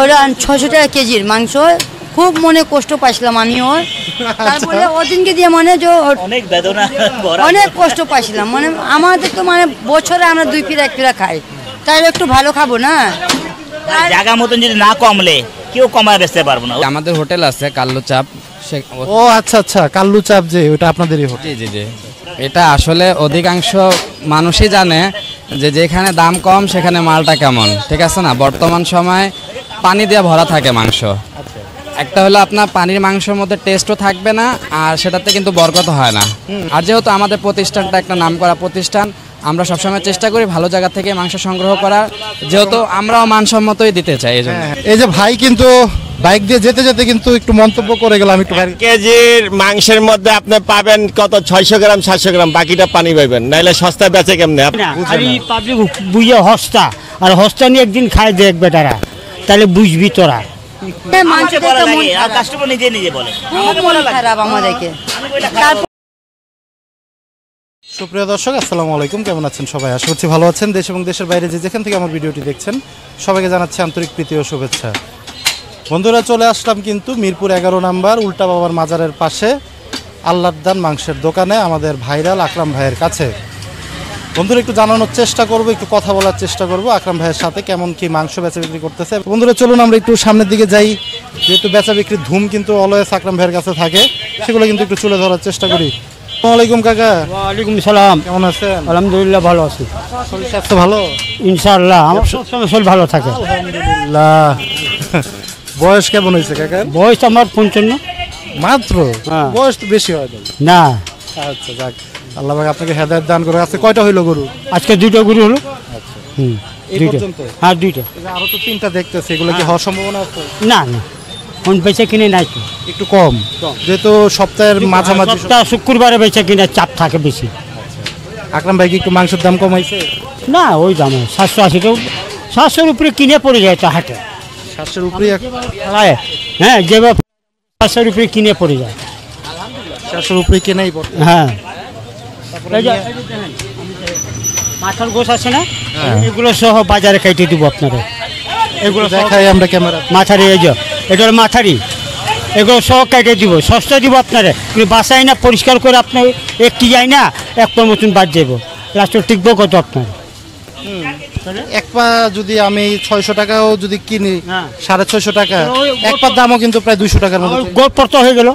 ওরা 600 টাকা কেজির মাংস, খুব মনে কষ্ট পাইছিলাম আমিও। তারপরে ওদিনকে দিয়ে মানে যে অনেক বেদনা, অনেক কষ্ট পাইছিলাম। মানে আমাদের তো মানে বছরে আমরা 2 পিরা 1 পিরা খাই, তাই একটু ভালো খাবো না। জায়গা মতন যদি না কমলে কেউ কমায় বেচতে পারবো না। আমাদের হোটেল আছে কাল্লু চাপ। ও আচ্ছা আচ্ছা, কাল্লু চাপ, যে ওটা আপনাদেরই হোটেল? জি জি জি। এটা আসলে অধিকাংশ মানুষই জানে যে যেখানে দাম কম সেখানে মালটা কেমন, ঠিক আছে না। বর্তমান সময় পানি দিয়ে ভরা থাকে মাংস। একটা হলো আপনার পানির মাংসের মধ্যে টেস্টও থাকবে না, আর সেটাতে কিন্তু বরকত হয় না। আর যেহেতু আমাদের প্রতিষ্ঠানটা একটা নামকরা প্রতিষ্ঠান, আমরা সবসময় চেষ্টা করি ভালো জায়গা থেকে মাংস সংগ্রহ করার, যেহেতু আমরাও মানসম্মতই দিতে চাই। এই জন্য এই যে ভাই কিন্তু বাইক দিয়ে যেতে যেতে কিন্তু একটু মন্তব্য করে গেলাম একটু। কেজির মাংসের মধ্যে আপনি পাবেন কত 600 গ্রাম 700 গ্রাম, বাকিটা পানি পাবেন, নাইলে সস্তা বেচে কেমনে? পাবলিক বুঝে হস্তা, আর হস্তা নিয়ে একদিন খায় দেখবে তারা, তাহলে বুঝবি তোরা। কাস্টমার নিজে নিজে বলে খারাপ আমাদেরকে। সুপ্রিয় দর্শক, আসসালামু আলাইকুম, কেমন আছেন সবাই? আশা করছি ভালো আছেন। দেশ এবং দেশের বাইরে যে যেখান থেকে আমার ভিডিওটি দেখছেন সবাইকে জানাচ্ছি আন্তরিক প্রীতি ও শুভেচ্ছা। বন্ধুরা, চলে আসলাম কিন্তু মিরপুর 11 নম্বর উল্টা বাবার মাজারের পাশে আল্লাহর দান মাংসের দোকানে আমাদের ভাইরাল আকরাম ভাইয়ের কাছে। বন্ধুরা, একটু জানানোর চেষ্টা করব, একটু কথা বলার চেষ্টা করব আকরাম ভাইয়ের সাথে, কেমন কি মাংস বেচা বিক্রি করতেছে। বন্ধুরা চলুন আমরা একটু সামনের দিকে যাই, যেহেতু বেচা বিক্রির ধুম কিন্তু অলওয়েজ আকরাম ভাইয়ের কাছে থাকে, সেগুলো কিন্তু একটু তুলে ধরার চেষ্টা করি। আসসালামু আলাইকুম কাকা। ওয়ালাইকুম সালাম। কেমন আছেন? আলহামদুলিল্লাহ ভালো আছি। শরীর স্বাস্থ্য ভালো? ইনশাআল্লাহ আমার সবসময় শরীর ভালো থাকে। আলহামদুলিল্লাহ। বয়স কেমন হয়েছে কাকা? বয়স আমার 55 মাত্র? বয়স তো বেশি হয় না। আচ্ছা যাক, আল্লাহ পাক আপনাকে হেদায়েত দান করে। আজকে কয়টা হইলো গরু? আজকে 2টা গরু হলো। আচ্ছা, এই 2টা। পর্যন্ত? হ্যাঁ 2টা। আরো তো 3টা দেখতেছি, এগুলো কি হওয়ার সম্ভাবনা আছে? না না, কোন বেচা কিনে নাই তো, একটু কম, যেহেতু সপ্তাহের মাঝামাঝি। সপ্তাহ শুক্রবারে বেচা কিনে চাপ থাকে বেশি। আকরাম ভাই কি একটু মাংসের দাম কমাইছে? না, ওই দামে 780 টাকা, 700-র উপরে কিনে পড়ে যায় তো হাটে। 700-এর উপরে? হ্যাঁ, যেভাবে 700-র উপরে কিনে পড়ে যায়। 700-এর উপরে কেনাই পড়ে? হ্যাঁ। মাথার গোশ আছে না, এগুলো সহ বাজারে কেটে দিব আপনারা। এগুলো দেখাই আমরা ক্যামেরা। মাথারি, এই যে এটা হলো মাথারি, এগুলো সহ কেটে দিব, সস্তা দিব আপনারা। কিন্তু বাসায় না পরিষ্কার করে আপনার একটি যায় না, এক পা মতন বাদ যাব, লাস্টে টিকবো কত আপনার? এক পা যদি আমি 600 টাকাও যদি কিনি, 650 টাকা, এক পার দামও কিন্তু প্রায় 200 টাকার মতো। গোল পড়তে হয়ে গেল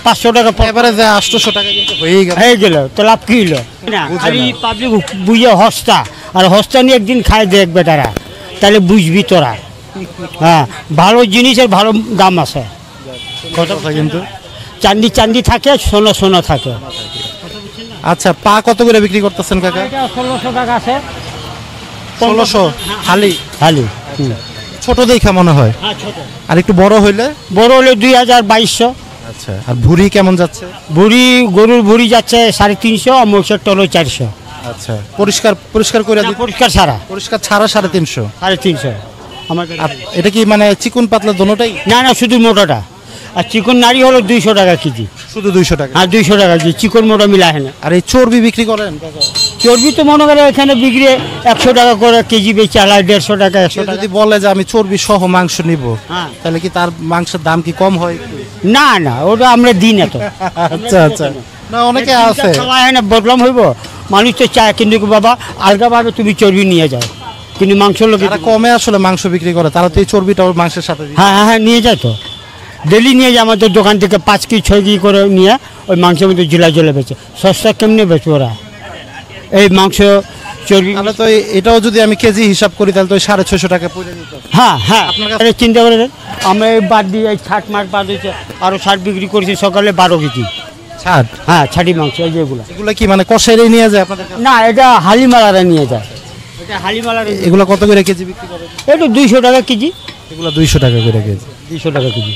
500 টাকা, এবারে যে 800 টাকা কিন্তু হয়ে গেল, তো লাভ কি হলো? খালি পাবলিক বুঝে হস্তা, আর হস্তা নিয়ে একদিন খায় দেখবে তারা, তাহলে বুঝবি তোরা। হ্যাঁ, ভালো জিনিসের ভালো দাম আছে কিন্তু। চান্দি চান্দি থাকে, সোনা সোনা থাকে। আচ্ছা, পা কত করে বিক্রি করতেছেন কাকা? 1600 টাকা আছে। 1600 হালি? হালি ছোট দেখা মনে হয়। হ্যাঁ ছোট। আর একটু বড় হইলে? বড় হলে 2200। আচ্ছা, আর ভুড়ি কেমন যাচ্ছে? ভুড়ি, গরুর ভুড়ি যাচ্ছে 350, আর মহিষের টলো 400। আচ্ছা, পরিষ্কার করে? পরিষ্কার ছাড়া। পরিষ্কার ছাড়া 350? 350 আমাদের। এটা কি মানে চিকন পাতলা দোনোটাই? না না, শুধু মোটাটা। আর চিকন নারী হলো 200 টাকা কেজি। শুধু 200 টাকা? হ্যাঁ 200 টাকা কেজি, চিকন মোটা মিলা হয় না। আর এই চর্বি বিক্রি করেন? চর্বি তো মনে করে এখানে বিক্রি 100 টাকা করে কেজি বেচে, 150 টাকা 100 টাকা। যদি বলে যে আমি চর্বি সহ মাংস নিব, তাহলে কি তার মাংসের দাম কি কম হয়? না না, ওটা আমরা দিই না তো। আচ্ছা আচ্ছা, না অনেকে আছে হয় না, বদলাম হইব, মানুষ তো চায়। কিন্তু বাবা আলগাভাবে তুমি চর্বি নিয়ে যাও, কিন্তু মাংস লোক কমে আসলে মাংস বিক্রি করে, তারা তো এই চর্বিটা মাংসের সাথে। হ্যাঁ হ্যাঁ হ্যাঁ, নিয়ে যায় তো, ডেলি নিয়ে যায় আমাদের দোকান থেকে 5 কেজি 6 কেজি করে নিয়ে ওই মাংসের মধ্যে ঝুলা ঝুলে বেচে। সস্তা কেমনে বেচে ওরা এই মাংস চর্বি? তাহলে তো এটাও যদি আমি কেজি হিসাব করি তাহলে তো 650 টাকা পড়ে যেত। হ্যাঁ হ্যাঁ, চিন্তা করে আমরা এই বাদ দিয়ে 60 মাস বাদ হয়েছে, আরও 60 বিক্রি করেছি সকালে 12 কেজি 60। হ্যাঁ, 60 মাংস। এই যেগুলো, এগুলো কি মানে কষাইরে নিয়ে যায় আপনাদের? না, এটা হালিমালারা নিয়ে যায়। এটা হালিমালারা। এগুলো কত করে কেজি বিক্রি করেন? এটা 200 টাকা কেজি। এগুলো 200 টাকা করে কেজি? 200 টাকা কেজি।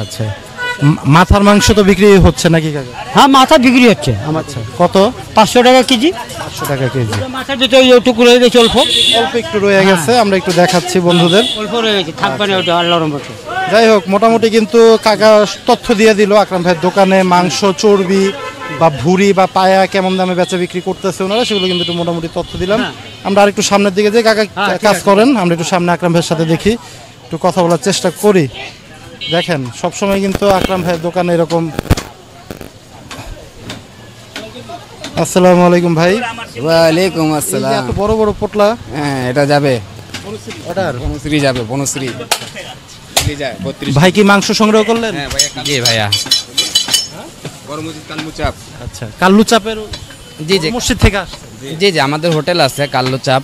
আচ্ছা, মাথার মাংস তো বিক্রি হচ্ছে নাকি কাকা? হ্যাঁ, মাথা বিক্রি হচ্ছে আমার। কত? 500 টাকা কেজি। 500 টাকা কেজি। মাথা দুটো এইটুকু রয়ে গেছে, অল্প একটু রয়ে গেছে, আমরা একটু দেখাচ্ছি বন্ধুদের। অল্প রয়ে গেছে, থাকবে না ওটা আল্লাহর রহমতে। যাই হোক, মোটামুটি কিন্তু কাকা তথ্য দিয়ে দিল আকরাম ভাইয়ের দোকানে মাংস, চর্বি বা ভুঁড়ি বা পায়া কেমন দামে বেচা বিক্রি করতেছে ওনারা, সেগুলো কিন্তু একটু মোটামুটি তথ্য দিলাম। আমরা আরেকটু সামনের দিকে যাই, কাকা কাজ করেন, আমরা একটু সামনে আকরাম ভাইয়ের সাথে দেখি, একটু কথা বলার চেষ্টা করি। দেখেন সবসময় কিন্তু আকরাম ভাইয়ের দোকানে এরকম। আসসালামু আলাইকুম ভাই। ওয়ালাইকুম এই যে আসসালাম। এত বড় বড় পোটলা, হ্যাঁ, এটা যাবে অর্ডার। বনশ্রী যাবে, বনশ্রী যায় 32। ভাই কি মাংস সংগ্রহ করলেন? হ্যাঁ ভাইয়া, জি ভাইয়া, চাপ। আচ্ছা, কাল্লু চাপের জি জি মসজিদ থেকে আসছে? জি জি, আমাদের হোটেল আছে কাল্লু চাপ।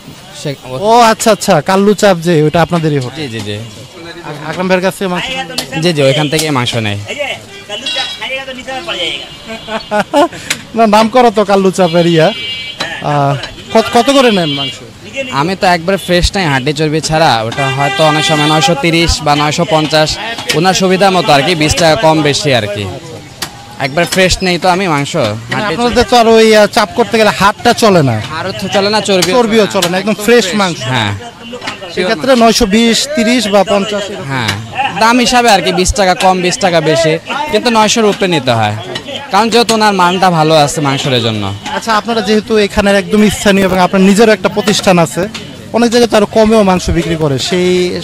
ও আচ্ছা আচ্ছা, কাল্লু চাপ যে ওটা আপনাদেরই হোটেল। জি জি জি আকরাম ভাইয়ের কাছে মাংস জি জি, ওইখান থেকে মাংস নেয়। না, নাম করা তো কাল্লু চাপের ইয়া। কত করে নেন মাংস? আমি তো একবার ফ্রেশ নাই, হাড্ডি চর্বি ছাড়া। ওটা হয়তো অনেক সময় 930 বা 950, ওনার সুবিধা মতো আর কি, 20 টাকা কম বেশি আর কি। একবার ফ্রেশ নেই তো আমি মাংস। আপনাদের তো আর ওই চাপ করতে গেলে হাতটা চলে না, আরও তো চলে না, চর্বিও চলে না, একদম ফ্রেশ মাংস। হ্যাঁ সেক্ষেত্রে 920, 30 বা 50 হ্যাঁ, দাম হিসাবে আর কি 20 টাকা কম 20 টাকা বেশি, কিন্তু 900-র উপরে নিতে হয়, কারণ যেহেতু ওনার মানটা ভালো আছে মাংসের জন্য। আচ্ছা, আপনারা যেহেতু এখানের একদম স্থানীয় এবং আপনার নিজেরও একটা প্রতিষ্ঠান আছে, অনেক জায়গায় তো আরো কমেও মাংস বিক্রি করে,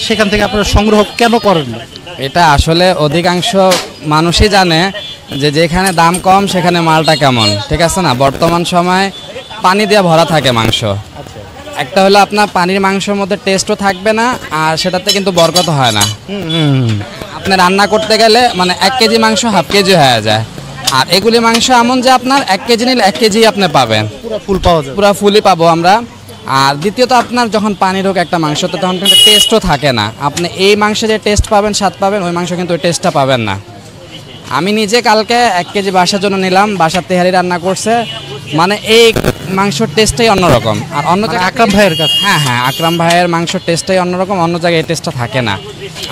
সেখান থেকে আপনারা সংগ্রহ কেন করেন না? এটা আসলে অধিকাংশ মানুষই জানে যে যেখানে দাম কম সেখানে মালটা কেমন, ঠিক আছে না। বর্তমান সময় পানি দিয়ে ভরা থাকে মাংস। একটা হলো আপনার পানির মাংসের মধ্যে টেস্টও থাকবে না, আর সেটাতে কিন্তু বরকত হয় না। আপনি রান্না করতে গেলে মানে 1 কেজি মাংস হাফ কেজি হয়ে যায়। আর এগুলি মাংস এমন যে আপনার 1 কেজি নিলে 1 কেজি আপনি পাবেন, পুরো ফুল পাওয়া যায়। পুরো ফুলই পাবো আমরা। আর দ্বিতীয়ত আপনার যখন পানির হোক একটা মাংস, তো তখন কিন্তু টেস্টও থাকে না। আপনি এই মাংসে যে টেস্ট পাবেন, স্বাদ পাবেন, ওই মাংস কিন্তু ওই টেস্টটা পাবেন না। আমি নিজে কালকে 1 কেজি বাসার জন্য নিলাম, বাসার তেহারি রান্না করছে, মানে এই মাংসর টেস্টটাই অন্যরকম। আর অন্য জায়গায় আকরাম ভাইয়ের কাছে হ্যাঁ হ্যাঁ, আকরাম ভাইয়ের মাংসর টেস্টটাই অন্যরকম, অন্য জায়গায় এই টেস্টটা থাকে না।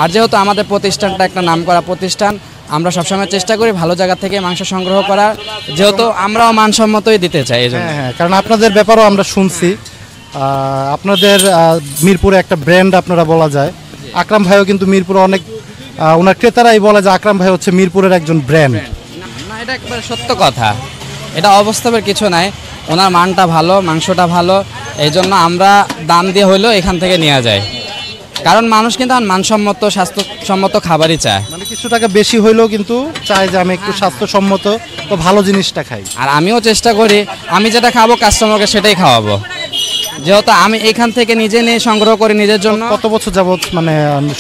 আর যেহেতু আমাদের প্রতিষ্ঠানটা একটা নামকরা প্রতিষ্ঠান, আমরা সবসময় চেষ্টা করি ভালো জায়গা থেকে মাংস সংগ্রহ করার, যেহেতু আমরাও মানসম্মতই দিতে চাই এই জন্য। হ্যাঁ, কারণ আপনাদের ব্যাপারেও আমরা শুনছি, আপনাদের মিরপুরে একটা ব্র্যান্ড আপনারা বলা যায়। আকরাম ভাইও কিন্তু মিরপুরে অনেক ওনার ক্রেতারাই বলে যে আকরাম ভাই হচ্ছে মিরপুরের একজন ব্র্যান্ড। না, এটা একবার সত্য কথা, এটা অবাস্তবের কিছু নাই। ওনার মানটা ভালো, মাংসটা ভালো, এই জন্য আমরা দাম দিয়ে হইলেও এখান থেকে নেওয়া যায়। কারণ মানুষ কিন্তু মানসম্মত স্বাস্থ্যসম্মত খাবারই চায়। মানে কিছু টাকা বেশি হইলেও কিন্তু চায় যে আমি একটু স্বাস্থ্যসম্মত তো ভালো জিনিসটা খাই। আর আমিও চেষ্টা করি আমি যেটা খাবো কাস্টমারকে সেটাই খাওয়াবো, যেহেতু আমি এখান থেকে নিজে নিয়ে সংগ্রহ করি নিজের জন্য। কত বছর যাবত মানে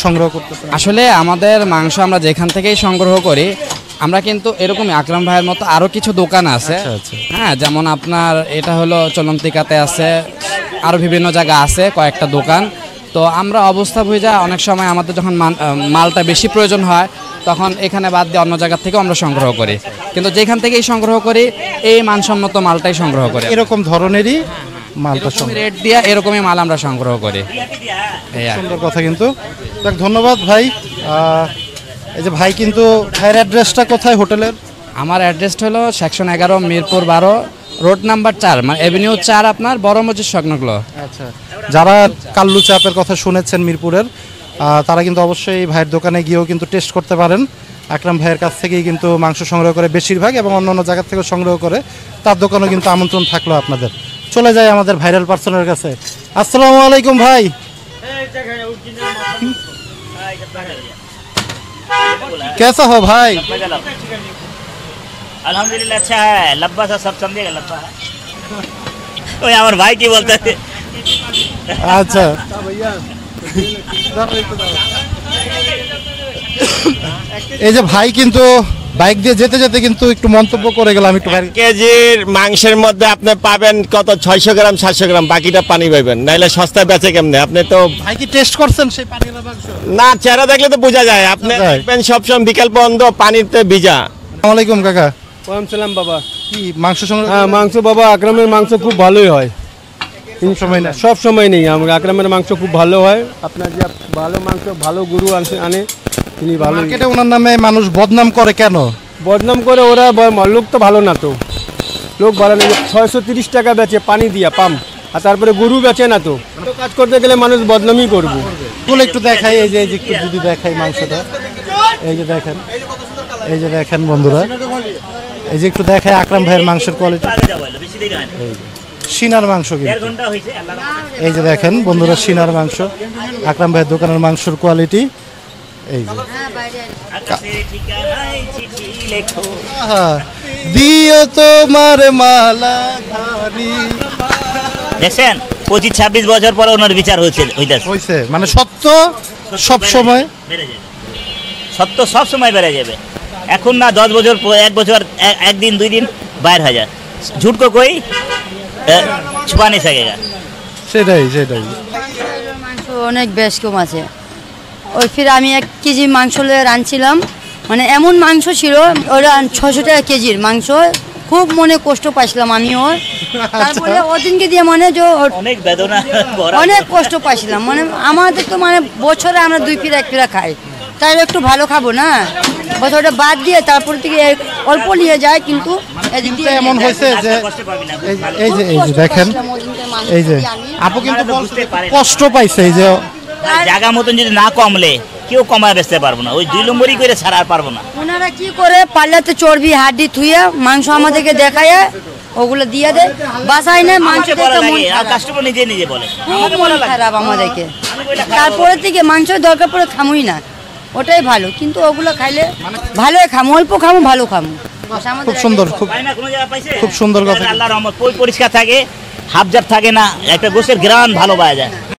সংগ্রহ করতেছেন? আসলে আমাদের মাংস আমরা যেখান থেকেই সংগ্রহ করি, আমরা কিন্তু এরকমই আকরাম ভাইয়ের মতো আরও কিছু দোকান আছে। হ্যাঁ, যেমন আপনার এটা হলো চলন্তিকাতে আছে, আরও বিভিন্ন জায়গা আছে কয়েকটা দোকান। তো আমরা অবস্থা বুঝা অনেক সময় আমাদের যখন মালটা বেশি প্রয়োজন হয়, তখন এখানে বাদ দিয়ে অন্য জায়গা থেকেও আমরা সংগ্রহ করি, কিন্তু যেখান থেকেই সংগ্রহ করি এই মানসম্মত মালটাই সংগ্রহ করি। এরকম ধরনেরই মালটা রেট দিয়ে এরকমই মাল আমরা সংগ্রহ করি। সুন্দর কথা কিন্তু। দেখ, ধন্যবাদ ভাই। এই যে ভাই কিন্তু ভাইয়ের অ্যাড্রেসটা কোথায় হোটেলের? আমার অ্যাড্রেসটা হলো সেকশন 11 মিরপুর 12 রোড নাম্বার 4 মানে এভিনিউ 4 আপনার বড় মসজিদ সংলগ্ন। আচ্ছা, যারা কাল্লু চাপের কথা শুনেছেন মিরপুরের, তারা কিন্তু অবশ্যই ভাইয়ের দোকানে গিয়েও কিন্তু টেস্ট করতে পারেন। আকরাম ভাইয়ের কাছ থেকেই কিন্তু মাংস সংগ্রহ করে বেশিরভাগ, এবং অন্য অন্য জায়গা থেকেও সংগ্রহ করে। তার দোকানেও কিন্তু আমন্ত্রণ থাকলো আপনাদের। চলে যায় আমাদের ভাইরাল পার্সনের কাছে। আসসালামু আলাইকুম ভাই। कैसा हो भाई? अल्हम्दुलिल्लाह अच्छा है, लब्बा सा सब समझेगा, लब्बा है। ओए हमारे भाई की बोलते थे। अच्छा, এই যে ভাই কিন্তু বাইক দিয়ে যেতে যেতে কিন্তু একটু মন্তব্য করে গেলাম একটু। কেজির মাংসের মধ্যে আপনি পাবেন কত 600 গ্রাম 700 গ্রাম, বাকিটা পানি পাবেন, নাইলে সস্তা বেচে কেমনে? আপনি তো ভাই কি টেস্ট করছেন সেই পানির মাংস? না, চেহারা দেখলে তো বোঝা যায়। আপনি দেখবেন সবসময় বিকাল পর্যন্ত পানিতে ভিজা। আসসালামু আলাইকুম কাকা। সালাম বাবা। কি মাংস সংগ্রহ? হ্যাঁ, মাংস বাবা আকরামের মাংস খুব ভালোই হয়, কোন সময় না? সব সময় নেই। আমার আকরামের মাংস খুব ভালো হয়। আপনার যে ভালো মাংস ভালো গরু আনে তিনি ভালো। মার্কেটে ওনার নামে মানুষ বদনাম করে কেন? বদনাম করে ওরা, লোক তো ভালো না, তো লোক ভালো নেই। 630 টাকা বেচে পানি দিয়া পাম্প, আর তারপরে গরু বেচে না। তো কাজ করতে গেলে মানুষ বদনামই করবো। বলে একটু দেখাই, এই যে একটু যদি দেখাই মাংসটা, এই যে দেখেন, এই যে দেখেন বন্ধুরা, এই যে একটু দেখায় আকরাম ভাইয়ের মাংসের কোয়ালিটি, আগে যাবো বেশি দেরি হয় না সিনার মাংস 1.5 কিন্তু। ঘন্টা হয়েছে আল্লাহ এই যে দেখেন বন্ধুরা সিনার মাংস, আকরাম ভাইয়ের দোকানের মাংসের কোয়ালিটি এই যে। আকাশে ঠিকানায় চিঠি লেখো আহা, দিও তোমার মালা ধারি। দেখছেন 25-26 বছর পরে ওনার বিচার হইতেছে হইছে মানে সত্য সব সময় বেড়ে যাবে, সত্য সব সময় বেড়ে যাবে। এখন না 10 বছর 1 বছর একদিন 2 দিন বাইর হয়ে যায়, झूठ को कोई छुपा नहीं सकेगा। সেটাই মাংস অনেক বেশ কম আছে। ওই ফির আমি 1 কেজি মাংস রাঁধছিলাম, মানে এমন মাংস ছিল ওরা 600 টাকা কেজির মাংস, খুব মনে কষ্ট পাইছিলাম আমিও। তারপরে ওদিনকে দিয়ে মানে যে অনেক বেদনা ভরা অনেক কষ্ট পাইছিলাম, মানে আমাদের তো মানে বছরে আমরা 2 পিরা 1 পিরা খাই, তাই একটু ভালো খাবো না, বছরটা বাদ দিয়ে তারপর থেকে অল্প নিয়ে যায়। কিন্তু এদিক দিয়ে এমন হয়েছে যে কষ্ট পাবি না এই যে দেখেন এই যে আপু কিন্তু বুঝতে পারে না। কষ্ট পাইছে এই যে জায়গা মতন যদি না কমলে কেউ কমায় বেচতে পারবো না, ওই 2 নম্বরই করে ছাড়া আর পারবো না। ওনারা কি করে পাল্লাতে চর্বি হাড্ডি থুয়ে মাংস আমাদেরকে দেখায়, ওগুলো দিয়ে দেয়, বাসায় নেয় মাংস আমাকে বলা দেখে মন লাগে আর খারাপ। কাস্টমার নিজে বলে খুব মন খারাপ আমাদেরকে। আমি বলি খারাপ তারপরে থেকে মাংস দরকার পড়ে খামুই না, ওটাই ভালো। কিন্তু ওগুলো খাইলে ভালোই খামো, অল্প খামো, ভালো খামো। খুব সুন্দর, খুব পায় না কোনো জায়গা পাইছে খুব সুন্দর কথা। আল্লাহর রহমত, পরিষ্কার থাকে, হাফজাব থাকে না, একটা গোশের গ্রান ভালো পাওয়া যায়।